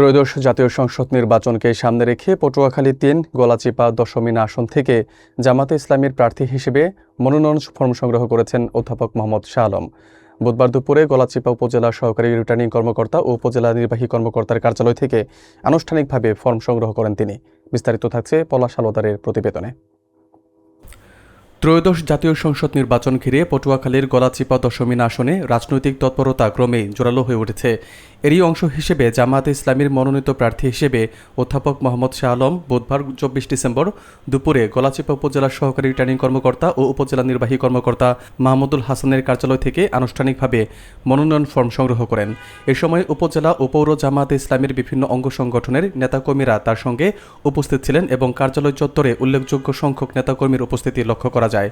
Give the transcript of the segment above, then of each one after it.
ত্রয়োদশ জাতীয় সংসদ নির্বাচনকে সামনে রেখে পটুয়াখালী-৩ গলাচিপা দশমিন আসন থেকে জামাতে ইসলামীর প্রার্থী হিসেবে মনোনয়ন ফরম সংগ্রহ করেছেন অধ্যাপক মোহাম্মদ শাহ আলম। বুধবার দুপুরে গলাচিপা উপজেলা সহকারী রিটার্নিং কর্মকর্তা ও উপজেলা নির্বাহী কর্মকর্তার কার্যালয় থেকে আনুষ্ঠানিকভাবে ফরম সংগ্রহ করেন তিনি। বিস্তারিত থাকছে পলাশ আলতারের প্রতিবেদনে। ত্রয়োদশ জাতীয় সংসদ নির্বাচন ঘিরে পটুয়াখালীর গলাচিপা দশমিন আসনে রাজনৈতিক তৎপরতা ক্রমেই জোরালো হয়ে উঠেছে। এরই অংশ হিসেবে জামায়াতে ইসলামীর মনোনীত প্রার্থী হিসেবে অধ্যাপক মোহাম্মদ শাহ আলম বুধবার 24 ডিসেম্বর দুপুরে গলাচিপা উপজেলা সহকারী রিটার্নিং কর্মকর্তা ও উপজেলা নির্বাহী কর্মকর্তা মাহমুদুল হাসানের কার্যালয় থেকে আনুষ্ঠানিকভাবে মনোনয়ন ফর্ম সংগ্রহ করেন। এ সময় উপজেলা ও পৌর জামায়াতে ইসলামীর বিভিন্ন অঙ্গ সংগঠনের নেতাকর্মীরা তার সঙ্গে উপস্থিত ছিলেন এবং কার্যালয় চত্বরে উল্লেখযোগ্য সংখ্যক নেতাকর্মীর উপস্থিতি লক্ষ্য করা যায়।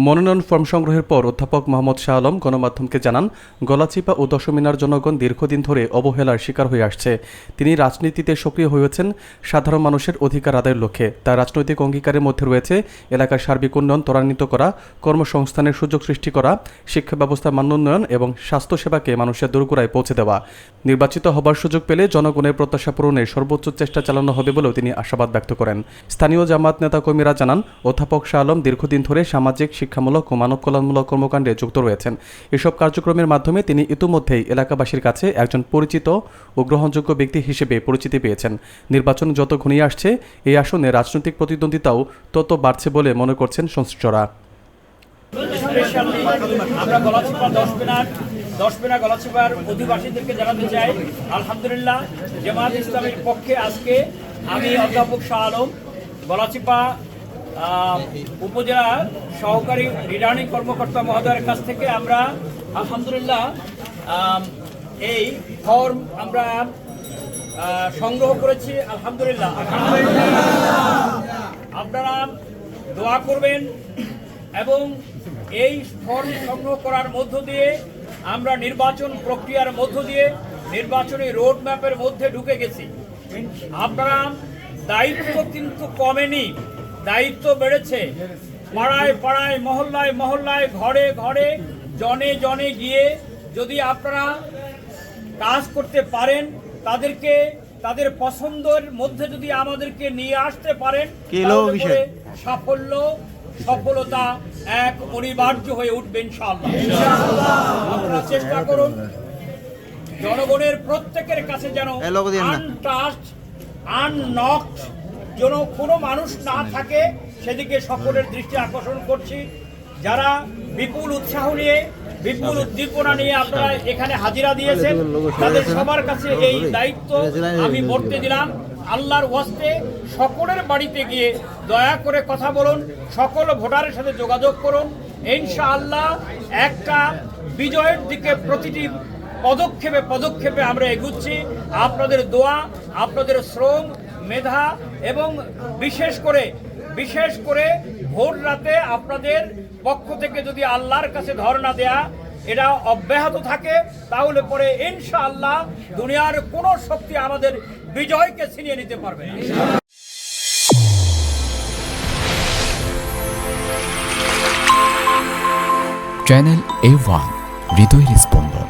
মনোনয়ন ফর্ম সংগ্রহের পর অধ্যাপক মোহাম্মদ শাহ আলম গণমাধ্যমকে জানান, গলাচিপা ও দশমিনার জনগণ দীর্ঘদিন ধরে অবহেলার শিকার হয়ে আসছে। তিনি রাজনীতিতে সক্রিয় হয়েছেন সাধারণ মানুষের অধিকার আদায়ের লক্ষ্যে। তার রাজনৈতিক অঙ্গীকারের মধ্যে রয়েছে এলাকার সার্বিক উন্নয়ন ত্বরান্বিত করা, কর্মসংস্থানের সুযোগ সৃষ্টি করা, শিক্ষা ব্যবস্থার মানোন্নয়ন এবং স্বাস্থ্যসেবাকে মানুষের দোরগোড়ায় পৌঁছে দেওয়া। নির্বাচিত হবার সুযোগ পেলে জনগণের প্রত্যাশা পূরণে সর্বোচ্চ চেষ্টা চালানো হবে বলেও তিনি আশাবাদ ব্যক্ত করেন। স্থানীয় জামায়াত নেতাকর্মীরা জানান, অধ্যাপক শাহ আলম দীর্ঘদিন ধরে সামাজিক, শিক্ষামূলক ও মানব কল্যাণমূলক কর্মকাণ্ডে যুক্ত রয়েছেন। এসব কার্যক্রমের মাধ্যমে তিনি ইতিমধ্যেই এলাকাবাসীর কাছে একজন পরিচিত ও গ্রহণযোগ্য ব্যক্তি হিসেবে পরিচিতি পেয়েছেন। নির্বাচন যত ঘনিয়ে আসছে, এই আসনে রাজনৈতিক প্রতিদ্বন্দ্বিতাও তত বাড়ছে বলে মনে করছেন সংশ্লিষ্টরা। আমরা দশমিনা গলাচিপার অধিবাসীদেরকে জানাতে চাই, আলহামদুলিল্লাহ জামায়াত ইসলামীর পক্ষে আজকে আমি অধ্যাপক শাহ আলম গলাচিপা উপজেলা সহকারী রিটার্নিং কর্মকর্তা মহোদয়ের কাছ থেকে আমরা আলহামদুলিল্লাহ এই ফর্ম আমরা সংগ্রহ করেছি। আলহামদুলিল্লাহ আপনারা দোয়া করবেন এবং এই ফর্ম সংগ্রহ করার মধ্য দিয়ে আমরা নির্বাচন প্রক্রিয়ার মধ্য দিয়ে নির্বাচনী রোড ম্যাপের মধ্যে ঢুকে গেছি। আপনারা দায়িত্ব কিন্তু কমেনি, দায়িত্ব বেড়েছে। পাড়ায় পাড়ায়, মহল্লায় মহল্লায়, ঘরে ঘরে, জনে জনে গিয়ে যদি আপনারা কাজ করতে পারেন, তাদেরকে তাদের পছন্দের মধ্যে যদি আমাদেরকে নিয়ে আসতে পারেন, সফলতা এক অনিবার্য হয়ে উঠবে ইনশাআল্লাহ। আপনারা চেষ্টা করুন জনগণের প্রত্যেকের কাছে যেন আনটাচড, আননকড যেন কোনো মানুষ না থাকে, সেদিকে সকলের দৃষ্টি আকর্ষণ করছি। যারা বিপুল উৎসাহ নিয়ে, বিপুল উদ্দীপনা নিয়ে আপনারা এখানে হাজিরা দিয়েছেন, তাদের সবার কাছে এই দায়িত্ব আমি বর্তে দিলাম। আল্লাহর ওয়াস্তে সকলের বাড়িতে গিয়ে দয়া করে কথা বলুন, সকল ভোটারের সাথে যোগাযোগ করুন। ইনশাআল্লাহ একটা বিজয়ের দিকে প্রতিটি পদক্ষেপে পদক্ষেপে আমরা এগুচ্ছি। আপনাদের দোয়া, আপনাদের শ্রম, মেধা এবং বিশেষ করে ভোর রাতে আপনাদের পক্ষ থেকে যদি আল্লাহর কাছে ধর্ণা দেয়া এটা অব্যাহত থাকে, তাহলে পরে ইনশাআল্লাহ দুনিয়ার কোনো শক্তি আমাদের বিজয়কে ছিনিয়ে নিতে পারবে। চ্যানেল A1 হৃদয়ের স্পন্দন।